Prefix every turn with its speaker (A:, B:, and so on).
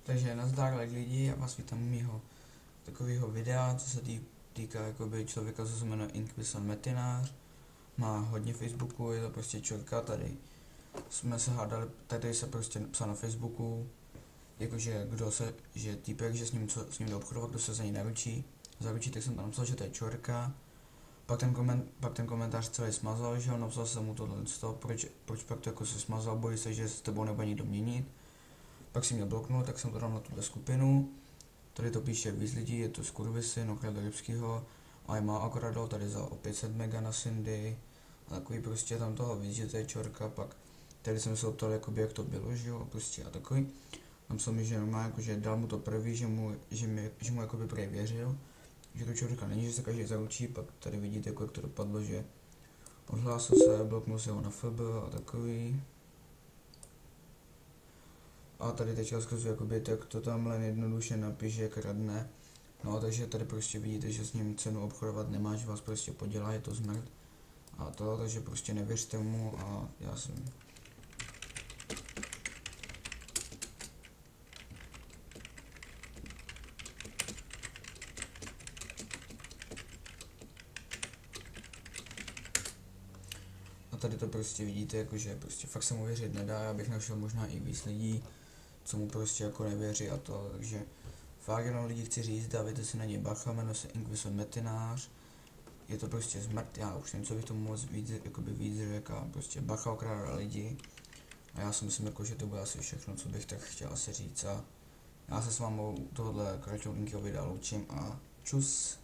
A: Takže nazdar lidi, já vás vítám u mého takového videa, co se týká jakoby člověka, co se jmenuje Inquisition Metinář. Má hodně Facebooku, je to prostě čorka, tady jsme se hádali, tady se prostě psal na Facebooku, jakože že týpek, že s ním jde obchodovat, kdo se za ní zaručí, tak jsem tam napsal, že to je čorka. Pak ten komentář celý smazal, že ho napsal jsem mu tohle, proč pak to jako se smazal, bojí se, že s tebou nebude nikdo měnit. Pak si mě bloknul, tak jsem to dal na tuhle skupinu. Tady to píše víc lidí, je to Skurvisy, Nochrada Rybskýho, a má akorát dal tady za o 500 mega na Cindy. A takový prostě tam toho víc, že to je čorka, pak tady jsem se optal, jakoby, jak to bylo, že jo, prostě a takový. Tam jsem mi, že normálně, jakože dal mu to prvý, že mu jakoby prej věřil, že to čorka není, že se každý zaručí, pak tady vidíte, jak to dopadlo, že odhlásil se, bloknul se ho na FB a takový. A tady teď zkazuji, jakoby, tak to tam jen jednoduše napíše, jak radne. No takže tady prostě vidíte, že s ním cenu obchodovat nemá, že vás prostě podělá, je to zmrt. A to, takže prostě nevěřte mu a já jsem... A tady to prostě vidíte, jakože prostě fakt se mu věřit nedá, já bych našel možná i víc lidí, co mu prostě jako nevěří a to, takže fakt jenom lidi chci říct, dávajte si na něj bacha, jmenuje se Inquisition Metinář, je to prostě zmrt, já už nevím, co bych tomu moc víc řekl, a prostě bacha okrádá lidi a já si myslím, jako, že to bude asi všechno, co bych tak chtěl asi říct a já se s vámi tohohle kratšího videa loučím a čus.